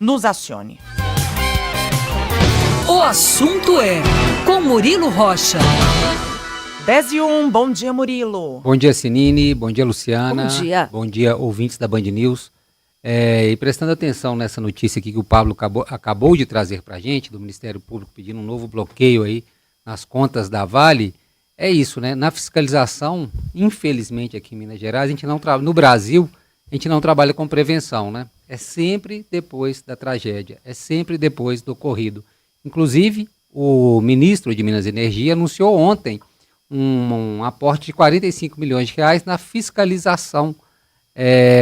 nos acione. O assunto é com Murilo Rocha. 10:01, bom dia, Murilo. Bom dia, Sinine, bom dia, Luciana. Bom dia. Bom dia, ouvintes da Band News. E prestando atenção nessa notícia aqui que o Pablo acabou de trazer para a gente, do Ministério Público pedindo um novo bloqueio aí nas contas da Vale, é isso, né? Na fiscalização, infelizmente aqui em Minas Gerais, no Brasil, a gente não trabalha com prevenção, né? É sempre depois da tragédia, é sempre depois do ocorrido. Inclusive, o ministro de Minas e Energia anunciou ontem um aporte de 45 milhões de reais na fiscalização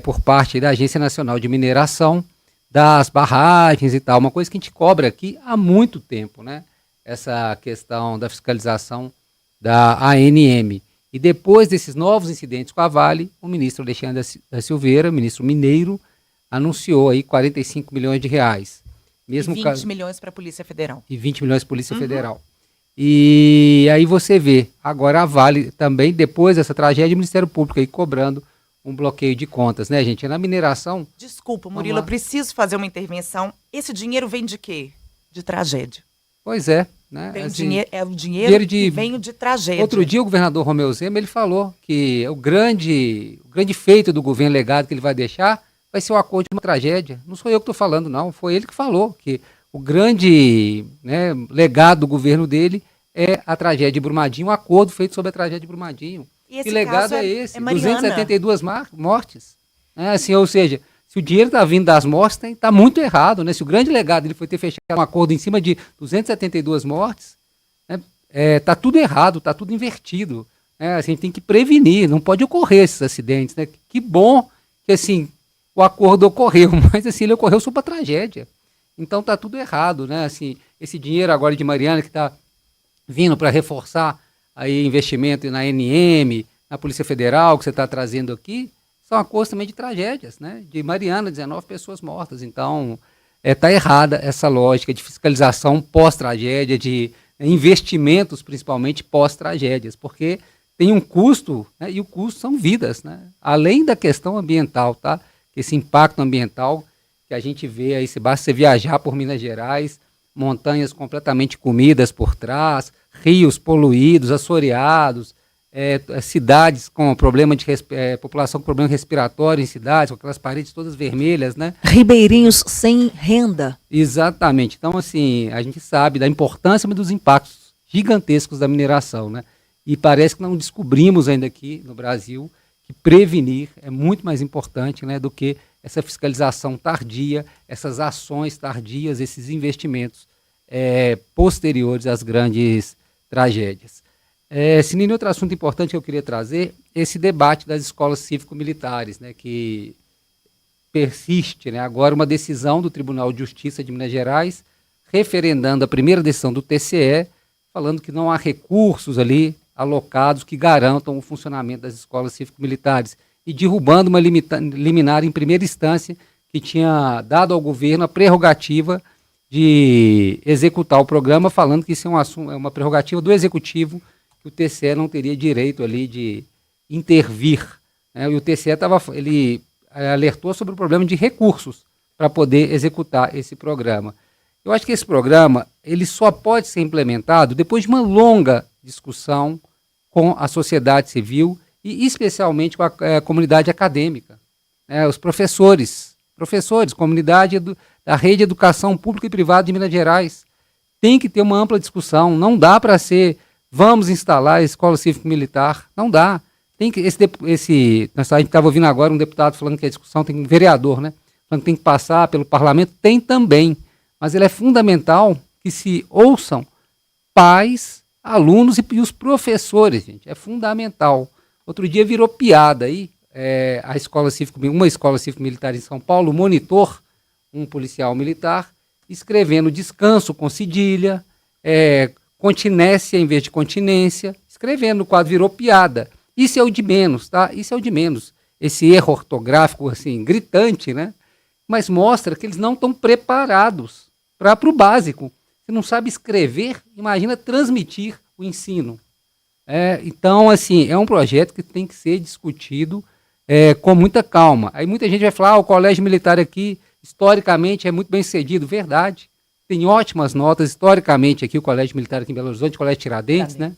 por parte da Agência Nacional de Mineração, das barragens e tal, uma coisa que a gente cobra aqui há muito tempo, né? Essa questão da fiscalização da ANM. E depois desses novos incidentes com a Vale, o ministro Alexandre da Silveira, ministro mineiro, anunciou aí 45 milhões de reais. Mesmo 20 milhões para a Polícia Federal. E 20 milhões para a Polícia Federal. E aí você vê, agora a Vale também, depois dessa tragédia, o Ministério Público aí cobrando um bloqueio de contas, né, gente? Na mineração... Desculpa, Murilo, eu preciso fazer uma intervenção. Esse dinheiro vem de quê? De tragédia. Pois é, né? É o dinheiro que vem de tragédia. Outro dia o governador Romeu Zema, ele falou que o grande feito do governo legado que ele vai deixar vai ser o acordo de uma tragédia. Não sou eu que estou falando, não. Foi ele que falou que o grande, né, legado do governo dele é a tragédia de Brumadinho, um acordo feito sobre a tragédia de Brumadinho. E que legado é esse? 272 mortes. Assim, ou seja, se o dinheiro está vindo das mortes, está muito errado, né? Se o grande legado ele foi ter fechado um acordo em cima de 272 mortes, está tudo errado, está tudo invertido. Né? Assim, a gente tem que prevenir, não pode ocorrer esses acidentes. Né? Que bom que assim, o acordo ocorreu, mas assim, ele ocorreu sob a tragédia. Então está tudo errado. Né? Assim, esse dinheiro agora de Mariana que está vindo para reforçar aí investimento na ANM, na Polícia Federal, que você está trazendo aqui, são acordos também de tragédias, né? De Mariana, 19 pessoas mortas. Então, está errada essa lógica de fiscalização pós-tragédia, de investimentos principalmente pós-tragédias, porque tem um custo, né? E o custo são vidas, né? Além da questão ambiental, tá? Esse impacto ambiental que a gente vê aí, se basta você viajar por Minas Gerais, montanhas completamente comidas por trás, rios poluídos, assoreados, cidades com problema de população com problema respiratório em cidades, com aquelas paredes todas vermelhas, né? Ribeirinhos sem renda. Exatamente. Então, assim, a gente sabe da importância dos impactos gigantescos da mineração, né? E parece que não descobrimos ainda aqui no Brasil que prevenir é muito mais importante, né, do que essa fiscalização tardia, essas ações tardias, esses investimentos posteriores às grandes tragédias. Sinine, outro assunto importante que eu queria trazer, esse debate das escolas cívico-militares, né, que persiste, né, agora uma decisão do Tribunal de Justiça de Minas Gerais, referendando a primeira decisão do TCE, falando que não há recursos ali alocados que garantam o funcionamento das escolas cívico-militares e derrubando uma liminar em primeira instância que tinha dado ao governo a prerrogativa de executar o programa, falando que isso é uma prerrogativa do Executivo, que o TCE não teria direito ali de intervir. Né? E o TCE ele alertou sobre o problema de recursos para poder executar esse programa. Eu acho que esse programa ele só pode ser implementado depois de uma longa discussão com a sociedade civil e especialmente com a comunidade acadêmica, né? Os professores, comunidade da rede de educação pública e privada de Minas Gerais. Tem que ter uma ampla discussão, não dá para ser, vamos instalar a escola cívico-militar, não dá. Tem que, a gente estava ouvindo agora um deputado falando que a discussão tem um vereador, né? Falando que tem que passar pelo parlamento, tem também, mas ele é fundamental que se ouçam pais, alunos e os professores, gente, é fundamental. Outro dia virou piada aí, uma escola cívico-militar em São Paulo, o monitor, um policial militar, escrevendo descanso com cedilha, continência em vez de continência, escrevendo no quadro, virou piada. Isso é o de menos, tá? Isso é o de menos. Esse erro ortográfico, assim, gritante, né? Mas mostra que eles não estão preparados para o básico. Você não sabe escrever, imagina transmitir o ensino. Então, assim, é um projeto que tem que ser discutido com muita calma. Aí muita gente vai falar, o colégio militar aqui historicamente é muito bem sucedido, verdade. Tem ótimas notas, historicamente, aqui o Colégio Militar aqui em Belo Horizonte, o Colégio Tiradentes, né?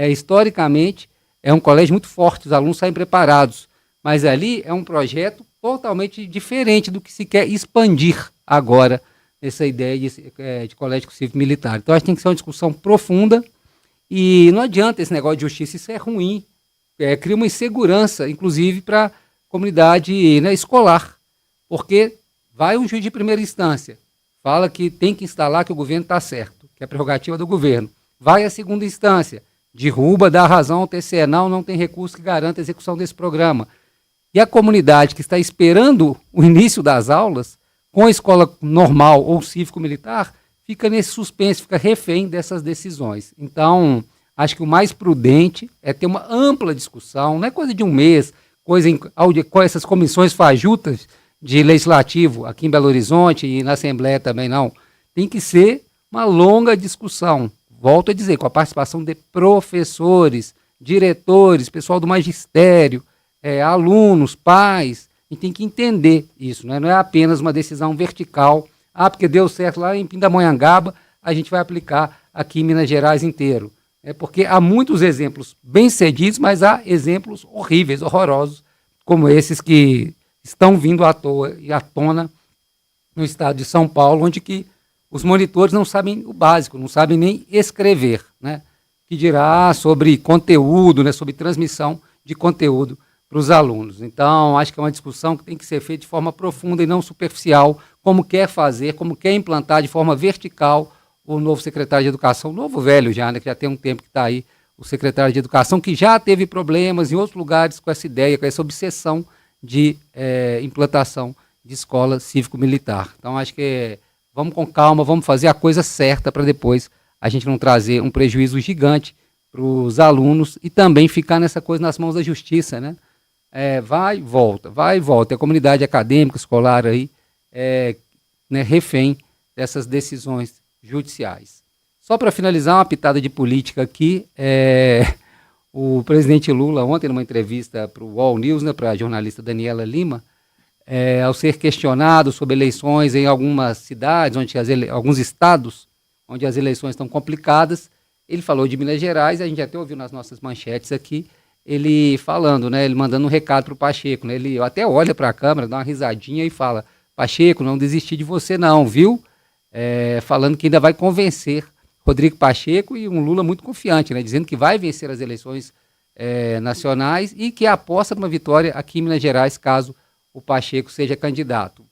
Historicamente, é um colégio muito forte, os alunos saem preparados. Mas ali é um projeto totalmente diferente do que se quer expandir agora, essa ideia de colégio cívico-militar. Então, acho que tem que ser uma discussão profunda e não adianta esse negócio de justiça, isso é ruim. Cria uma insegurança, inclusive, para a comunidade, né, escolar, porque vai um juiz de primeira instância, fala que tem que instalar que o governo está certo, que é a prerrogativa do governo. Vai à segunda instância, derruba, dá razão ao TCE, não tem recurso que garanta a execução desse programa. E a comunidade que está esperando o início das aulas, com a escola normal ou cívico-militar, fica nesse suspense, fica refém dessas decisões. Então, acho que o mais prudente é ter uma ampla discussão, não é coisa de um mês, com essas comissões fajutas de legislativo aqui em Belo Horizonte e na Assembleia também não. Tem que ser uma longa discussão, volto a dizer, com a participação de professores, diretores, pessoal do magistério, alunos, pais. A gente tem que entender isso, né? Não é apenas uma decisão vertical, porque deu certo lá em Pindamonhangaba, a gente vai aplicar aqui em Minas Gerais inteiro. Porque há muitos exemplos bem-sucedidos, mas há exemplos horríveis, horrorosos, como esses que estão vindo à tona no estado de São Paulo, onde que os monitores não sabem o básico, não sabem nem escrever, né? Que dirá sobre conteúdo, né? Sobre transmissão de conteúdo para os alunos. Então, acho que é uma discussão que tem que ser feita de forma profunda e não superficial, como quer fazer, como quer implantar de forma vertical o novo secretário de Educação, novo velho já, né, que já tem um tempo que está aí, o secretário de Educação, que já teve problemas em outros lugares com essa ideia, com essa obsessão de implantação de escola cívico-militar. Então, acho que vamos com calma, vamos fazer a coisa certa para depois a gente não trazer um prejuízo gigante para os alunos e também ficar nessa coisa nas mãos da justiça, né? Vai e volta. E a comunidade acadêmica, escolar aí, né, refém dessas decisões judiciais. Só para finalizar, uma pitada de política aqui, o presidente Lula, ontem, numa entrevista para o UOL News, né, para a jornalista Daniela Lima, ao ser questionado sobre eleições em algumas cidades, alguns estados, onde as eleições estão complicadas, ele falou de Minas Gerais, a gente até ouviu nas nossas manchetes aqui, ele falando, né, ele mandando um recado para o Pacheco, né, ele até olha para a câmera, dá uma risadinha e fala: Pacheco, não desisti de você não, viu? Falando que ainda vai convencer Rodrigo Pacheco, e um Lula muito confiante, né, dizendo que vai vencer as eleições nacionais e que aposta numa vitória aqui em Minas Gerais, caso o Pacheco seja candidato.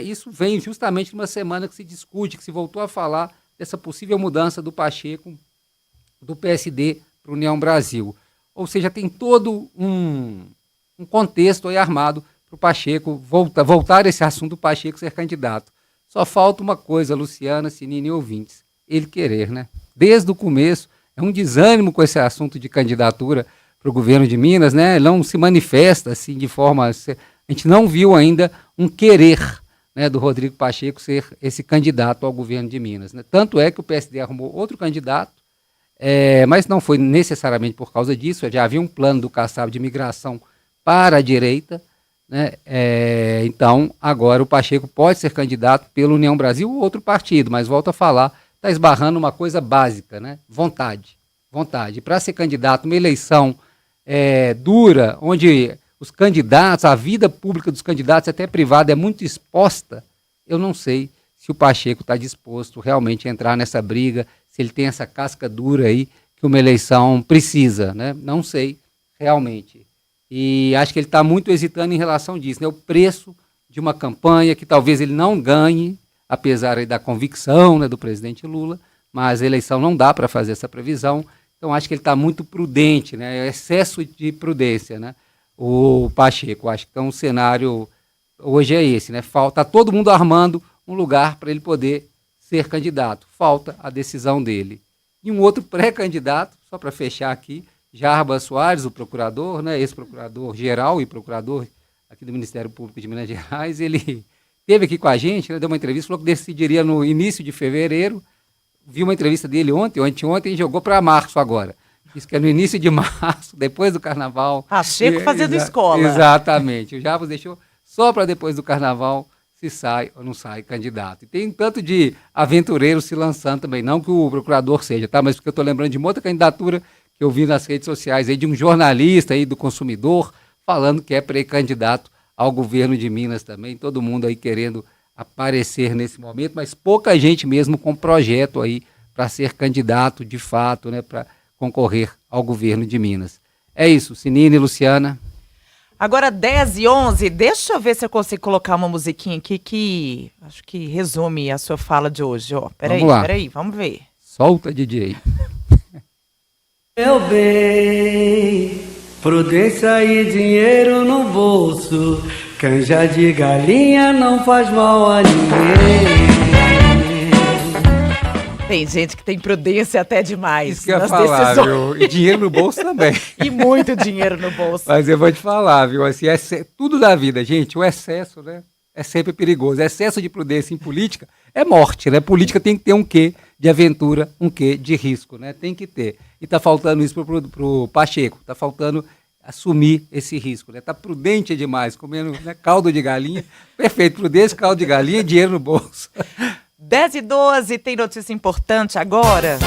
Isso vem justamente numa semana que se discute, que se voltou a falar dessa possível mudança do Pacheco do PSD para a União Brasil. Ou seja, tem todo um contexto aí armado para o Pacheco voltar esse assunto do Pacheco ser candidato. Só falta uma coisa, Luciana, Sinine e ouvintes, ele querer, né? Desde o começo, é um desânimo com esse assunto de candidatura para o governo de Minas, né? Ele não se manifesta assim de forma... A gente não viu ainda um querer, né, do Rodrigo Pacheco ser esse candidato ao governo de Minas, né? Tanto é que o PSD arrumou outro candidato, mas não foi necessariamente por causa disso, já havia um plano do Kassab de migração para a direita, né? Então, agora o Pacheco pode ser candidato pela União Brasil ou outro partido, mas volto a falar, está esbarrando uma coisa básica, né? Vontade. Para ser candidato, uma eleição dura, onde os candidatos, a vida pública dos candidatos, até privada, é muito exposta, eu não sei se o Pacheco está disposto realmente a entrar nessa briga, se ele tem essa casca dura aí que uma eleição precisa, né? Não sei realmente. E acho que ele está muito hesitando em relação disso, né? O preço de uma campanha que talvez ele não ganhe, apesar aí da convicção, né, do presidente Lula, mas a eleição não dá para fazer essa previsão. Então acho que ele está muito prudente, né? Excesso de prudência, né? O Pacheco, acho que então, o cenário hoje é esse, né? Falta todo mundo armando um lugar para ele poder ser candidato. Falta a decisão dele. E um outro pré-candidato, só para fechar aqui, Jarbas Soares, o procurador, né, ex-procurador-geral e procurador aqui do Ministério Público de Minas Gerais, ele esteve aqui com a gente, né, deu uma entrevista, falou que decidiria no início de fevereiro, vi uma entrevista dele ontem, e jogou para março agora. Diz que é no início de março, depois do Carnaval. Pacheco fazendo escola. Exatamente. O Jarbas deixou só para depois do Carnaval se sai ou não sai candidato. E tem tanto de aventureiro se lançando também, não que o procurador seja, tá? Mas porque eu estou lembrando de uma outra candidatura que eu vi nas redes sociais aí, de um jornalista aí do Consumidor, falando que é pré-candidato ao governo de Minas também, todo mundo aí querendo aparecer nesse momento, mas pouca gente mesmo com projeto aí para ser candidato de fato, né, para concorrer ao governo de Minas. É isso, Sinine e Luciana. Agora 10h11, deixa eu ver se eu consigo colocar uma musiquinha aqui que acho que resume a sua fala de hoje. Ó, peraí, vamos ver. Solta, DJ. Meu bem, prudência e dinheiro no bolso, canja de galinha não faz mal a ninguém. Tem gente que tem prudência até demais. Isso que eu ia falar, viu? E dinheiro no bolso também. E muito dinheiro no bolso. Mas eu vou te falar, viu? Assim, tudo da vida, gente, o excesso, né, é sempre perigoso. Excesso de prudência em política é morte, né? Política tem que ter um quê de aventura, um quê de risco, né? Tem que ter. E tá faltando isso pro Pacheco, tá faltando assumir esse risco, né? Tá prudente demais, comendo, né, caldo de galinha. Perfeito, prudência, caldo de galinha e dinheiro no bolso. 10h12, tem notícia importante agora.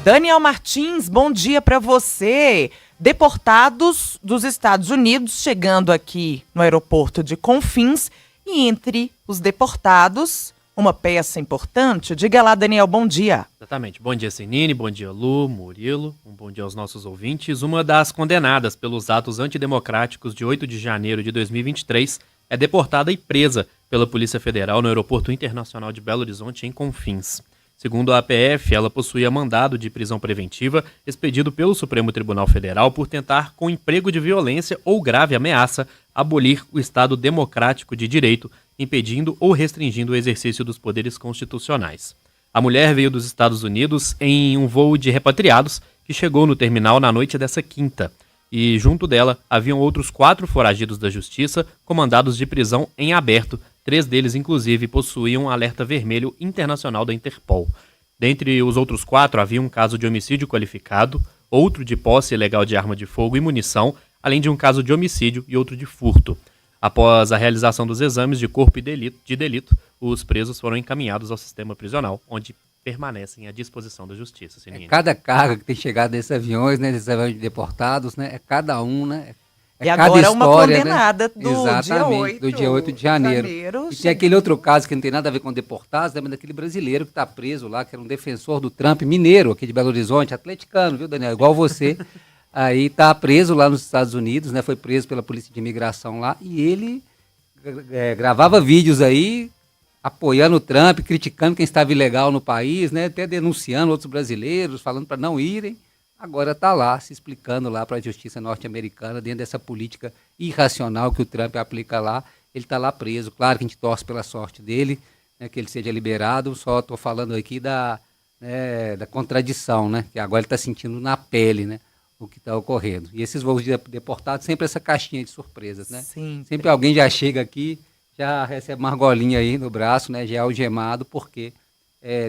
Daniel Martins, bom dia para você. Deportados dos Estados Unidos chegando aqui no aeroporto de Confins e entre os deportados, uma peça importante. Diga lá, Daniel, bom dia. Exatamente. Bom dia, Sinine, bom dia, Lu, Murilo, um bom dia aos nossos ouvintes. Uma das condenadas pelos atos antidemocráticos de 8 de janeiro de 2023 é deportada e presa pela Polícia Federal no Aeroporto Internacional de Belo Horizonte, em Confins. Segundo a APF, ela possuía mandado de prisão preventiva expedido pelo Supremo Tribunal Federal por tentar, com emprego de violência ou grave ameaça, abolir o Estado democrático de direito, impedindo ou restringindo o exercício dos poderes constitucionais. A mulher veio dos Estados Unidos em um voo de repatriados que chegou no terminal na noite dessa quinta. E junto dela haviam outros 4 foragidos da Justiça com mandados de prisão em aberto. 3 deles, inclusive, possuíam um alerta vermelho internacional da Interpol. Dentre os outros 4, havia um caso de homicídio qualificado, outro de posse ilegal de arma de fogo e munição, além de um caso de homicídio e outro de furto. Após a realização dos exames de corpo e de delito, os presos foram encaminhados ao sistema prisional, onde permanecem à disposição da Justiça. É cada carga que tem chegado nesses aviões, né, desses aviões de deportados, né, é cada um, né? É e cada agora história, uma condenada, né? Exatamente, do dia 8 de janeiro. E tem aquele outro caso que não tem nada a ver com deportados, lembra daquele brasileiro que está preso lá, que era um defensor do Trump, mineiro, aqui de Belo Horizonte, atleticano, viu, Daniel? Igual você. Aí está preso lá nos Estados Unidos, né? Foi preso pela Polícia de Imigração lá, e ele gravava vídeos aí, apoiando o Trump, criticando quem estava ilegal no país, né? Até denunciando outros brasileiros, falando para não irem. Agora está lá, se explicando lá para a justiça norte-americana, dentro dessa política irracional que o Trump aplica lá. Ele está lá preso. Claro que a gente torce pela sorte dele, né, que ele seja liberado. Só estou falando aqui da contradição, né, que agora ele está sentindo na pele, né, o que está ocorrendo. E esses voos de deportados, sempre essa caixinha de surpresas, né? Sim. Sempre alguém já chega aqui, já recebe uma argolinha aí no braço, né, já é algemado, porque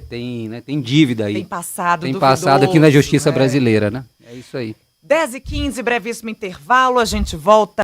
tem dívida aí. Tem passado aqui na justiça né? brasileira, né? É isso aí. 10h15, brevíssimo intervalo, a gente volta.